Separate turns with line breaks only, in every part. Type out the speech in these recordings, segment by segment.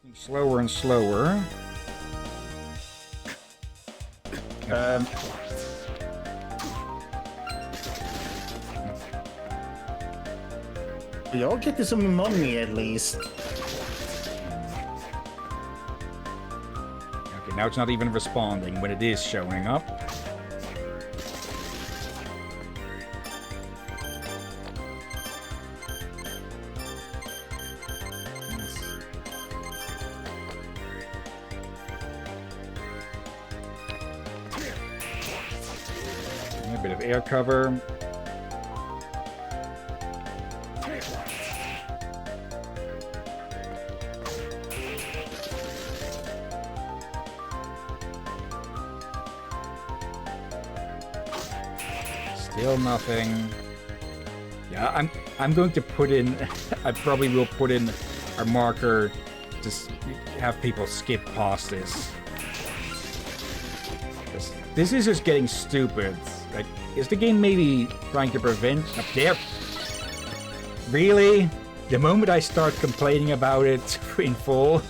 Working slower and slower.
Y'all get some money at least.
Okay, now it's not even responding when it is showing up. A bit of air cover. Still nothing. Yeah, I'm going to put in I probably will put in a marker to have people skip past this. This is just getting stupid. Like, is the game maybe trying to prevent up there? Really? The moment I start complaining about it in full.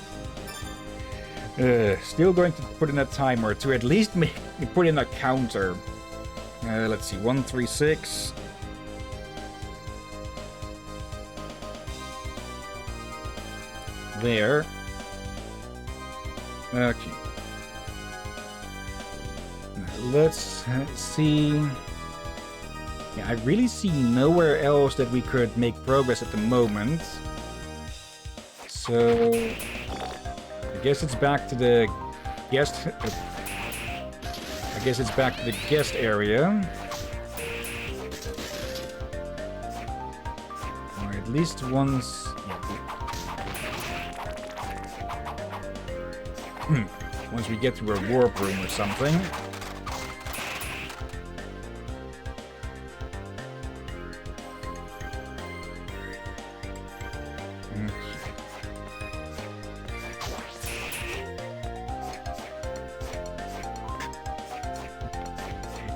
Still going to put in a timer to at least put in a counter. Let's see, 136. There. Okay. Now, let's see. Yeah, I really see nowhere else that we could make progress at the moment. So I guess it's back to the guest. I guess it's back to the guest area. Or at least once. Yeah. Once we get to a warp room or something.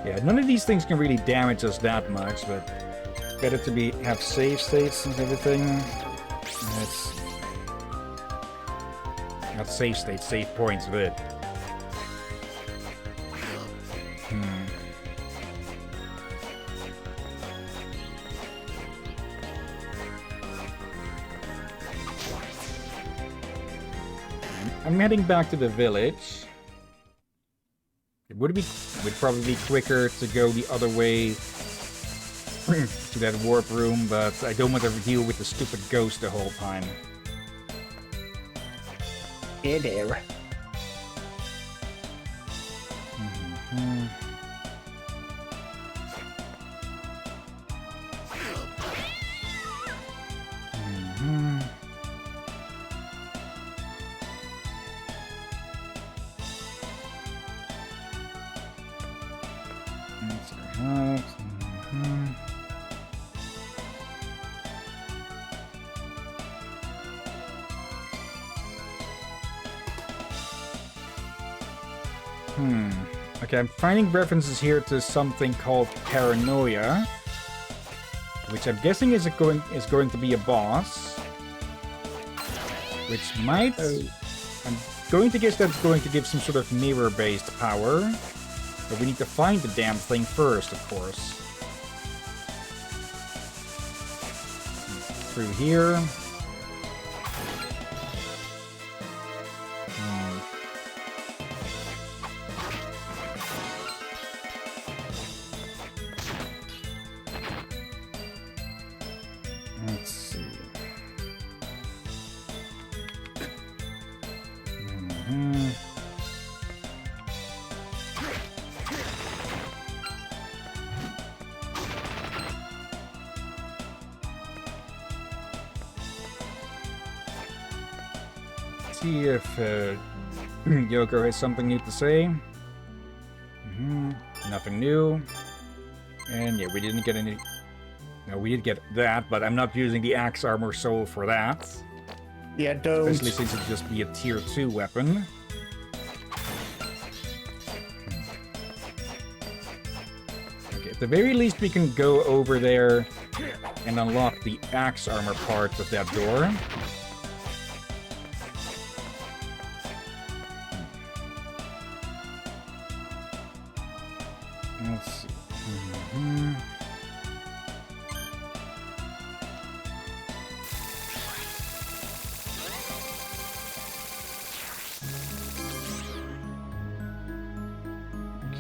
Yeah, none of these things can really damage us that much, but better to have save states and everything. It's not save states, save points of it. I'm heading back to the village. It would probably be quicker to go the other way to that warp room, but I don't want to deal with the stupid ghost the whole time.
Hey there. Okay, I'm finding references here to something called paranoia, which I'm guessing is going to be a boss, which might. I'm going to guess that's going to give some sort of mirror-based power, but we need to find the damn thing first, of course. Through here. Let's see. See if Yoko has something new to say. Nothing new. And yeah, we didn't get any. No, we did get that, but I'm not using the axe armor soul for that. Yeah, don't.
Especially since it'd just be a tier 2 weapon. Okay, at the very least we can go over there and unlock the axe armor part of that door.
Let's see. Mm-hmm.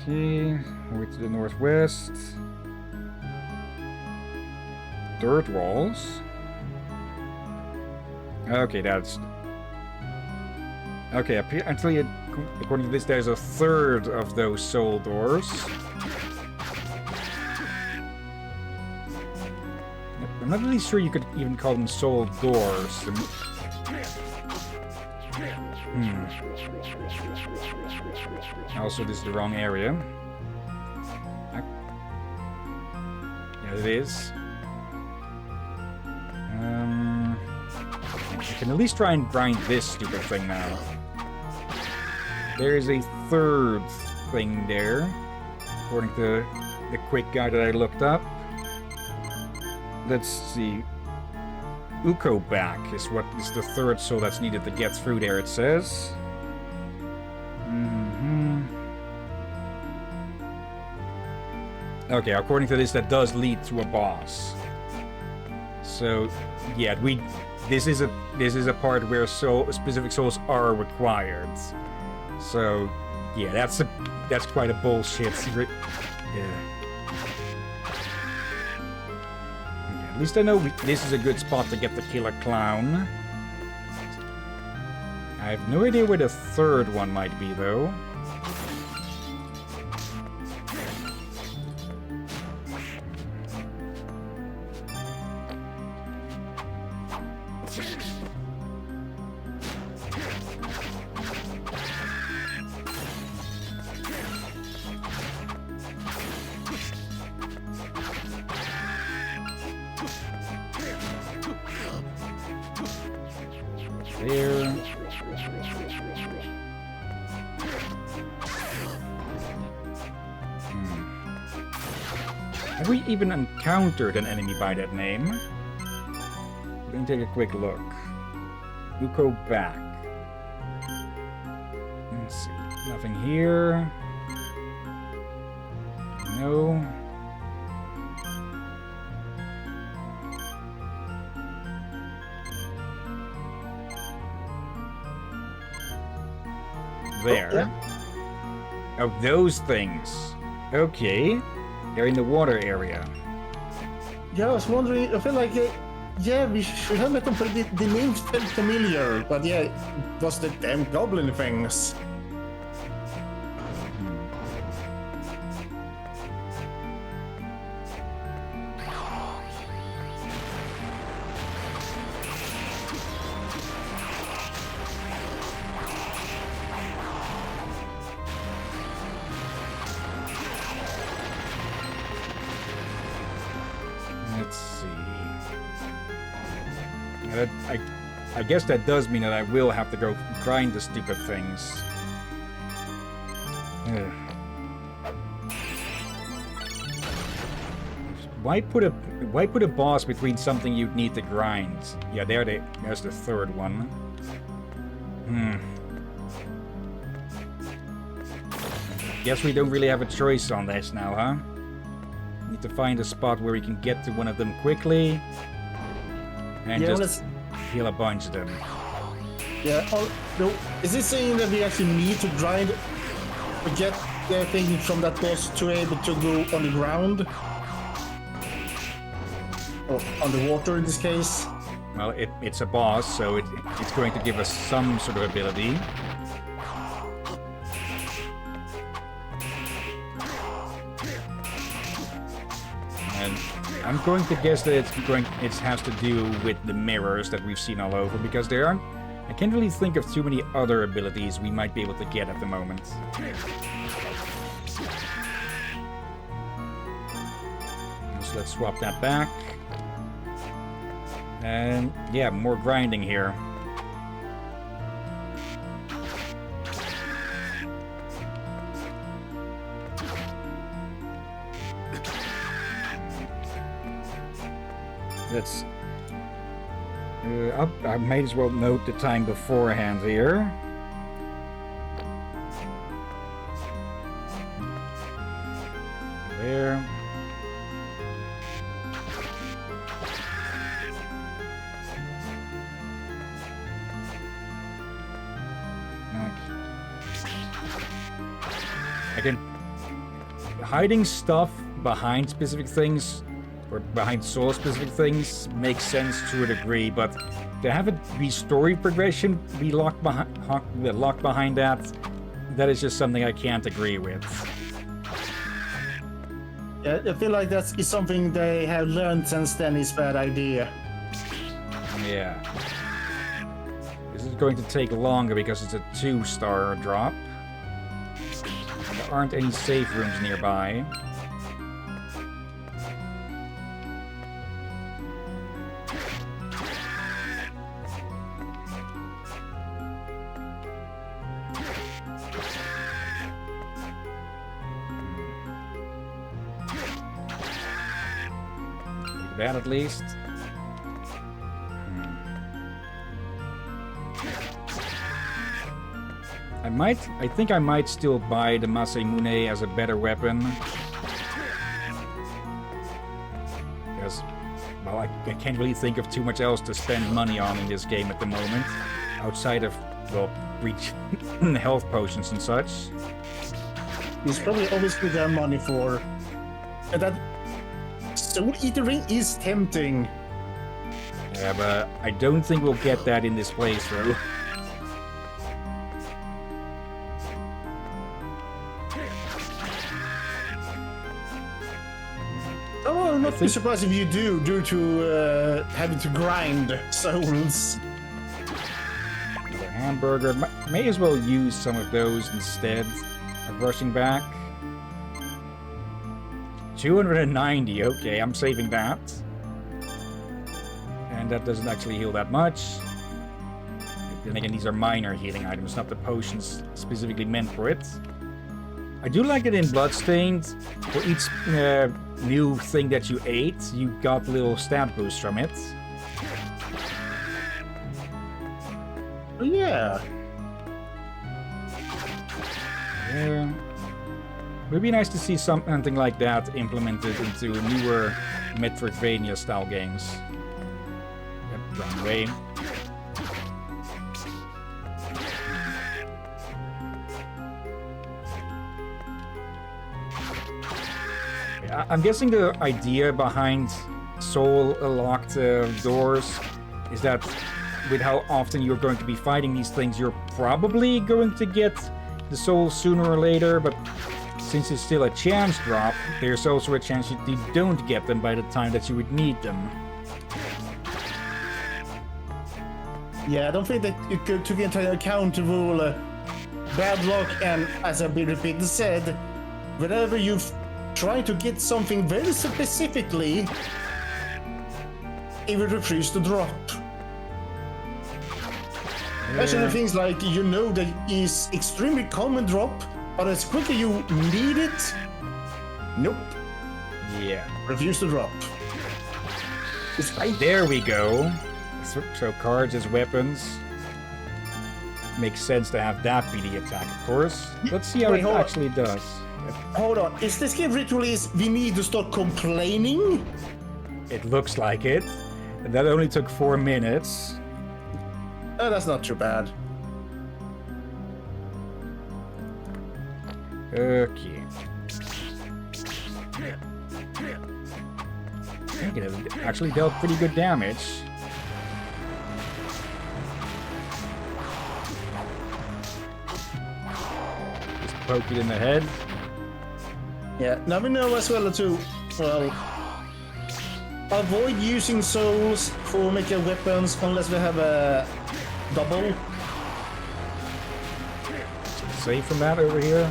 Okay, over to the northwest. Dirt walls. Okay, that's... Okay, apparently, according to this, there's a third of those soul doors. I'm not really sure you could even call them soul doors. Also, this is the wrong area. Yeah, it is. I can at least try and grind this stupid thing now. There is a third thing there, according to the quick guide that I looked up. Let's see. Uko back is what is the third soul that's needed to get through there, it says. Okay, according to this, that does lead to a boss. So, yeah, this is a part where specific souls are required. So, yeah, that's quite a bullshit. Yeah. At least I know this is a good spot to get the killer clown. I have no idea where the third one might be, though. There. Have we even encountered an enemy by that name? Let me take a quick look. Uko back. Let's see. Nothing here. No. There. Oh, those things. Okay. They're in the water area.
Yeah, I was wondering, I feel like, yeah, we should have met them, but the names felt familiar, but yeah, it was the damn goblin things.
Let's see. I guess that does mean that I will have to go grind the stupid things. Ugh. Why put a boss between something you'd need to grind? Yeah, there's the third one. Guess we don't really have a choice on this now, huh? Need to find a spot where we can get to one of them quickly. And
Yeah,
just kill a bunch of them.
Yeah, no, is this saying that we actually need to grind to get the thing from that boss to be able to go on the ground? Or underwater in this case?
Well, it's a boss, so it's going to give us some sort of ability. And I'm going to guess that it has to do with the mirrors that we've seen all over, because there aren't... I can't really think of too many other abilities we might be able to get at the moment. So let's swap that back. And yeah, more grinding here. Let's... I might as well note the time beforehand here. there. Again, hiding stuff behind specific things, or behind soul-specific things, makes sense to a degree, but to have it be story progression, be locked behind that is just something I can't agree with.
Yeah, I feel like that is something they have learned since then is bad idea.
Yeah. This is going to take longer because it's a 2-star drop. There aren't any safe rooms nearby. That at least. I think I might still buy the Masamune as a better weapon. Because, well, I can't really think of too much else to spend money on in this game at the moment. Outside of, well, reach health potions and such.
He's probably always with their money for... And that Soul Eater ring is tempting.
Yeah, but I don't think we'll get that in this playthrough.
Oh, not be surprised if you do, due to having to grind souls.
Another hamburger. May as well use some of those instead of rushing back. 290, okay, I'm saving that. And that doesn't actually heal that much. Then again, these are minor healing items, not the potions specifically meant for it. I do like it in Bloodstained. For each new thing that you ate, you got little stat boosts from it.
Oh, yeah.
Yeah. It would be nice to see something like that implemented into newer Metroidvania-style games. Yep, run away. I'm guessing the idea behind soul-locked doors is that with how often you're going to be fighting these things, you're probably going to get the soul sooner or later, but since it's still a chance drop, there's also a chance that you don't get them by the time that you would need them.
Yeah, I don't think that you could take into account the rule bad luck, and as I've been repeatedly said, whenever you've tried to get something very specifically, it will refuse to drop. Especially things like, you know, that is extremely common drop, but as quickly you need it, nope.
Yeah.
Refuse to drop. It's right
there we go. So cards as weapons. Makes sense to have that be the attack, of course. Let's see how it actually does.
Hold on. Is this game literally we need to start complaining?
It looks like it. And that only took 4 minutes.
Oh, that's not too bad.
Okay. I think it actually dealt pretty good damage. Just poke it in the head.
Yeah, now we know as well too. Well, avoid using souls for making weapons unless we have a double.
Save from that over here.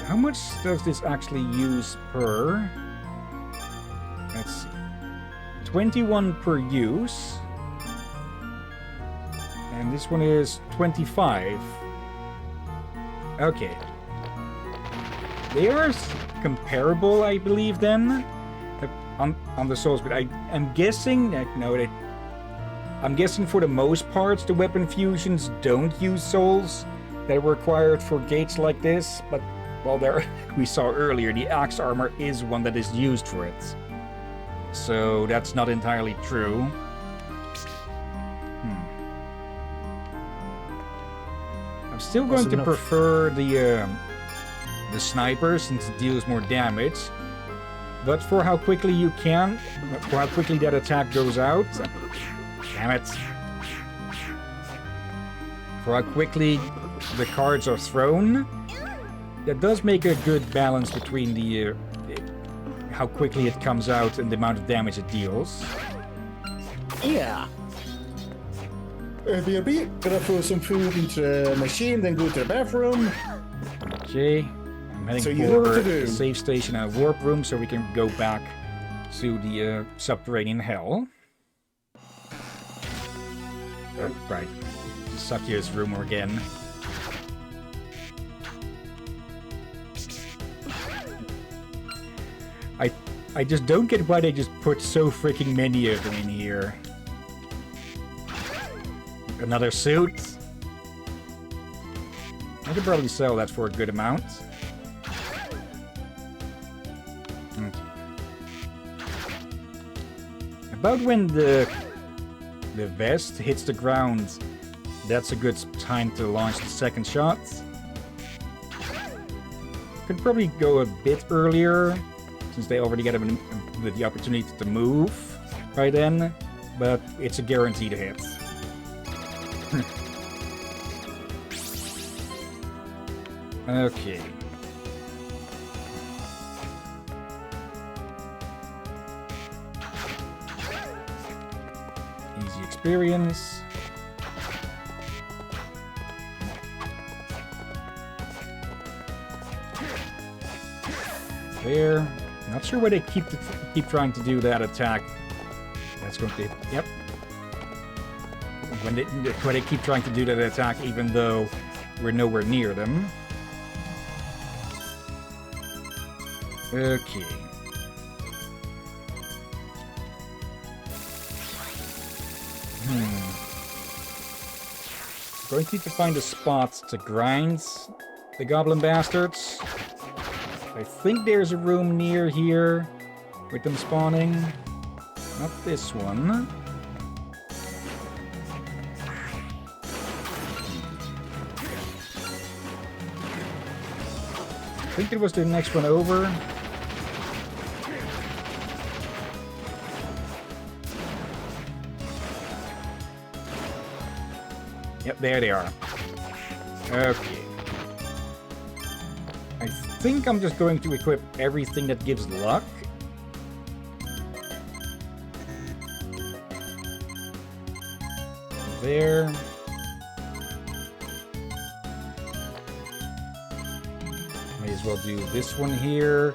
How much does this actually use per? Let's see. 21 per use. And this one is 25. Okay. They are comparable, I believe, then, on the souls, but I'm guessing, I'm guessing for the most parts the weapon fusions don't use souls, that were required for gates like this, but, well, there we saw earlier, the axe armor is one that is used for it. So that's not entirely true. I'm still going to prefer the sniper since it deals more damage. But for how quickly you can, for how quickly that attack goes out, damn it. For how quickly the cards are thrown, that does make a good balance between the how quickly it comes out and the amount of damage it deals.
Yeah. BRB, gonna throw some food into the machine, then go to the bathroom.
Okay, I'm heading for the save station and a warp room so we can go back to the subterranean hell. Oh, right. Saty's room again. I just don't get why they just put so freaking many of them in here. Another suit. I could probably sell that for a good amount. About when the vest hits the ground, that's a good time to launch the second shot. Could probably go a bit earlier, since they already get the opportunity to move by then, but it's a guaranteed hit. Okay. Easy experience. There. Not sure why they keep trying to do that attack. That's going to... Yep. When they keep trying to do that attack even though we're nowhere near them. Okay. Going to need to find a spot to grind the goblin bastards. I think there's a room near here with them spawning. Not this one. I think it was the next one over. Yep, there they are. Okay. I think I'm just going to equip everything that gives luck. There. May as well do this one here.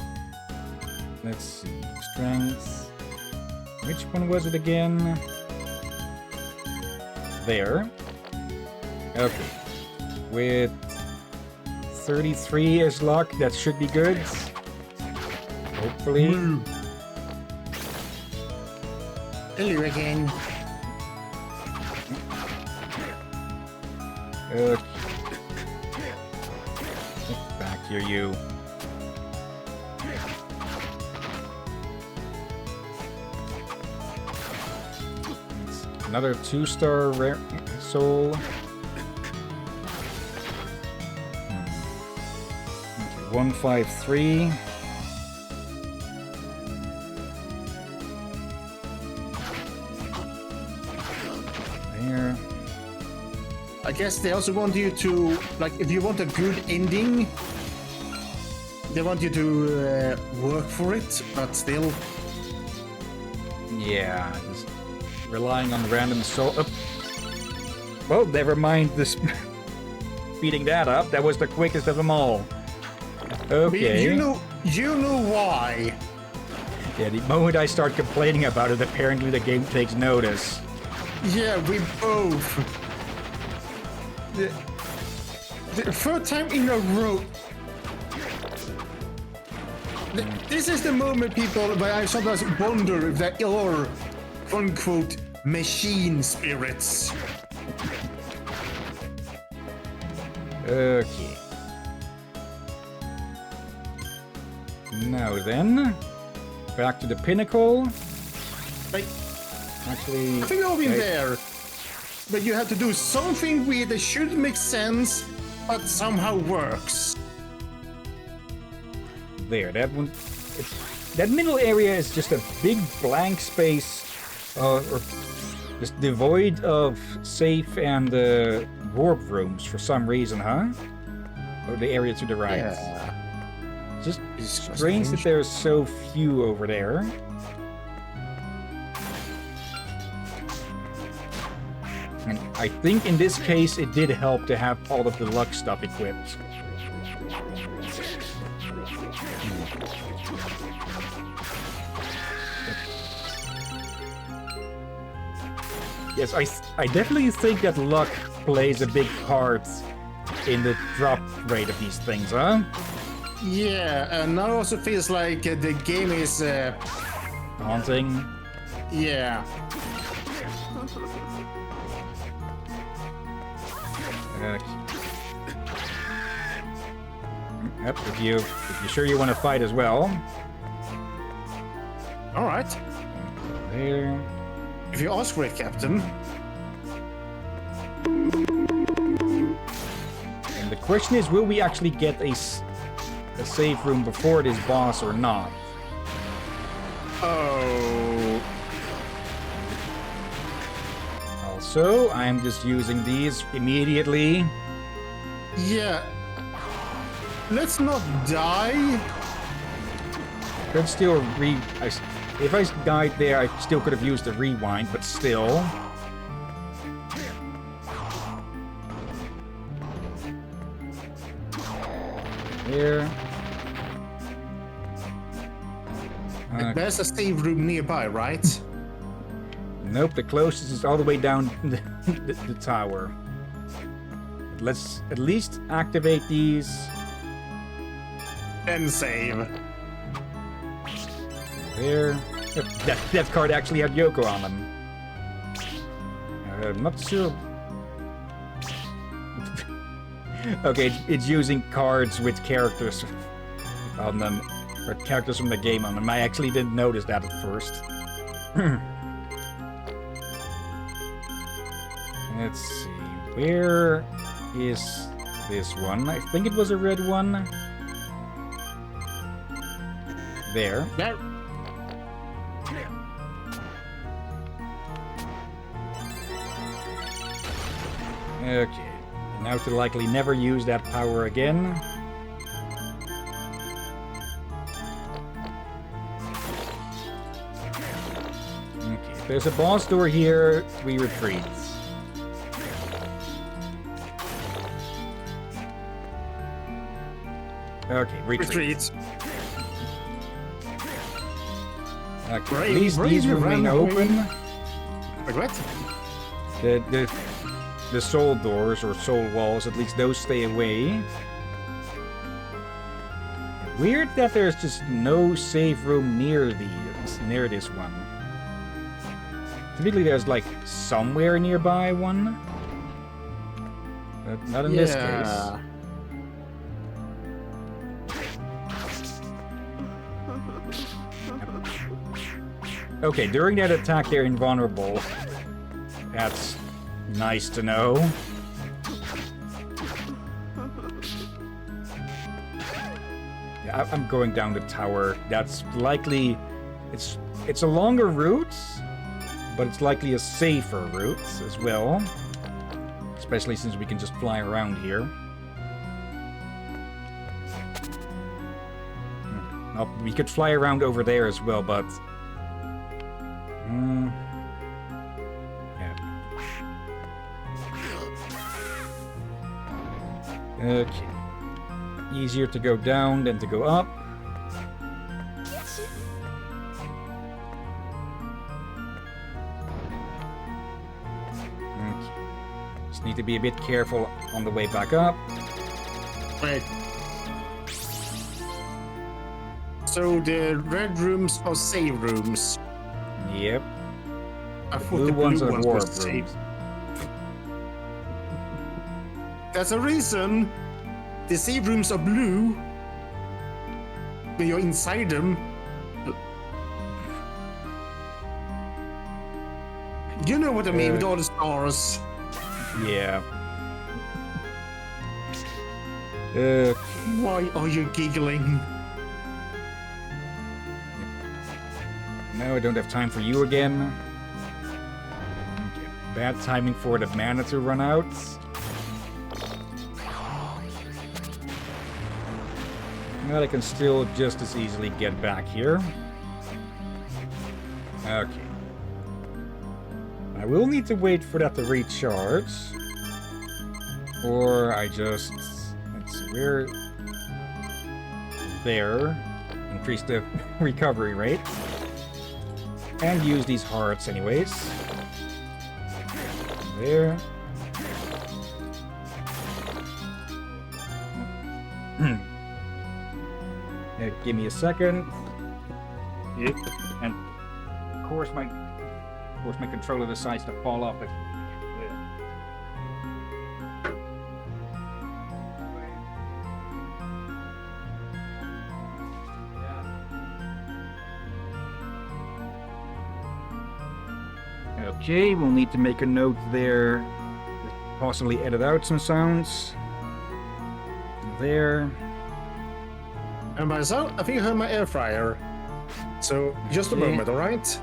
Let's see. Strength. Which one was it again? There. Okay. With 33 as luck, that should be good. Hopefully.
Hello again.
Okay. Back here, you. Another 2-star rare soul. Okay, 153. There.
I guess they also want you to, like, if you want a good ending, they want you to work for it, but still.
Yeah, just relying on random soul. Oh. Well, never mind this. Speeding that up. That was the quickest of them all. Okay.
You know why.
Yeah, the moment I start complaining about it, apparently the game takes notice.
Yeah, we both. The third time in a row. This is the moment, people, where I sometimes wonder if there are, quote-unquote, machine spirits.
Okay. Now then, back to the pinnacle.
Like,
Actually,
I think I've been
okay.
there. But you have to do something weird that shouldn't make sense, but somehow works.
There, that one. That middle area is just a big blank space, or just devoid of safe and warp rooms for some reason, huh? Or the area to the right.
Yeah.
Just
It's
strange that there's so few over there. And I think in this case it did help to have all of the luck stuff equipped. Yes, I definitely think that luck plays a big part in the drop rate of these things, huh?
Yeah, and now it also feels like the game is,
Haunting.
yeah.
Yep, if you're sure you want to fight as well.
All right.
There.
If you ask for it, Captain.
And the question is, will we actually get a save room before this boss or not?
Oh.
Also, I'm just using these immediately.
Yeah. Let's not die.
Could still if I died there, I still could have used the rewind, but still. There.
There's a save room nearby, right?
Nope, the closest is all the way down the tower. Let's at least activate these.
Then save.
There. Yep, that card actually had Yoko on them. I'm not sure. Okay, it's using cards with characters on them, or characters from the game on them. I actually didn't notice that at first. Let's see, where is this one? I think it was a red one. There.
There.
Okay. Now to likely never use that power again. Okay, if there's a boss door here, we retreat. Okay, retreat. Okay, at least these remain open.
Wait, what?
The soul doors or soul walls, at least those stay away. Weird that there's just no save room near this one. Typically there's like somewhere nearby one. But not in this case. Okay, during that attack they're invulnerable. That's nice to know. Yeah, I'm going down the tower. That's likely... It's a longer route, but it's likely a safer route as well. Especially since we can just fly around here. Well, we could fly around over there as well, but... Okay. Easier to go down than to go up. Okay. Just need to be a bit careful on the way back up.
Wait. So the red rooms are save rooms.
Yep.
I thought
Blue
the blue
ones are
ones
warp
were save.
rooms.
There's a reason the save rooms are blue when you're inside them. You know what I mean with all the stars.
Yeah.
Why are you giggling?
No, I don't have time for you again. Okay. Bad timing for the mana to run out. But I can still just as easily get back here. Okay. I will need to wait for that to recharge. Or I just... Let's see, where... There. Increase the recovery rate. And use these hearts anyways. There. Give me a second. Yep. And of course my controller decides to fall off. Okay, we'll need to make a note there. Possibly edit out some sounds. There.
And by so, I think I heard my air fryer. So, just a moment, alright?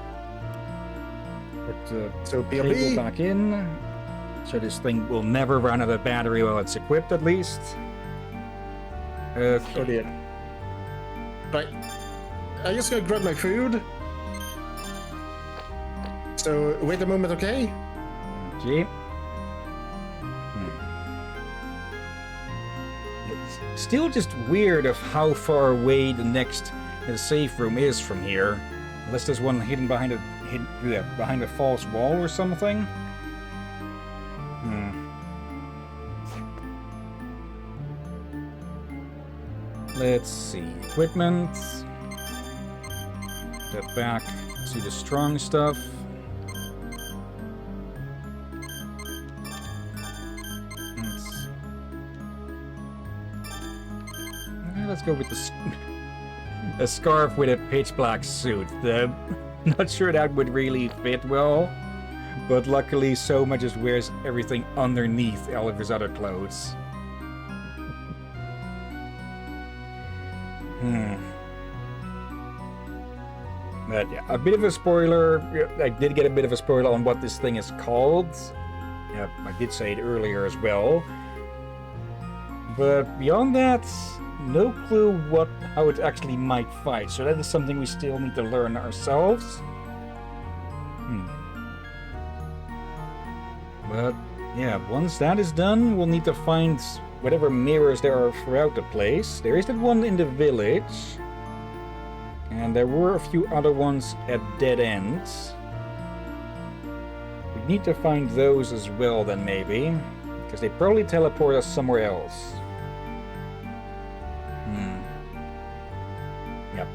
Put the
So,
cable
PLB.
back in. So this thing will never run out of battery while it's equipped, at least. Okay.
Oh dear. Right. I just gotta grab my food. So, wait a moment, okay?
Okay. It's still just weird of how far away the next safe room is from here. Unless there's one hidden behind a false wall or something. Let's see. Equipment. Get back to the strong stuff. Let's go with a scarf with a pitch black suit. Not sure that would really fit well, but luckily Soma just wears everything underneath all of his other clothes. But yeah, a bit of a spoiler. I did get a bit of a spoiler on what this thing is called. Yeah, I did say it earlier as well. But beyond that, no clue how it actually might fight. So that is something we still need to learn ourselves. But yeah, once that is done, we'll need to find whatever mirrors there are throughout the place. There is that one in the village. And there were a few other ones at dead ends. We need to find those as well then maybe. Because they probably teleport us somewhere else. Yep.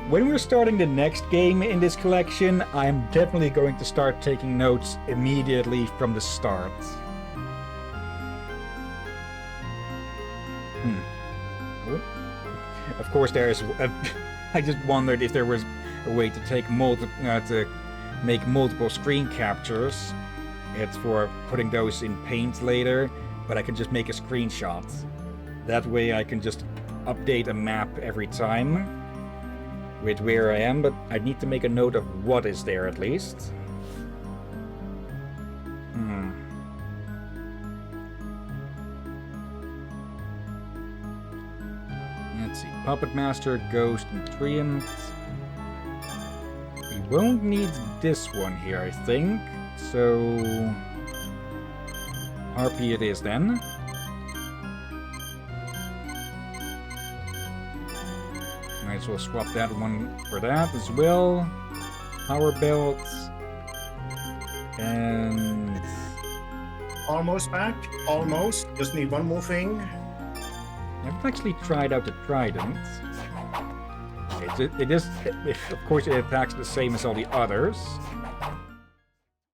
When we're starting the next game in this collection, I'm definitely going to start taking notes immediately from the start. Of course, there's. I just wondered if there was a way to take make multiple screen captures. It's for putting those in Paint later, but I can just make a screenshot. That way, I can just update a map every time with where I am, but I need to make a note of what is there at least. Let's see. Puppet Master, Ghost, and Treant. We won't need this one here, I think. So... Harpy it is then. Might as well swap that one for that as well. Power belts. And...
Almost back. Almost. Just need one more thing.
I've actually tried out the trident. It is, of course, it attacks the same as all the others.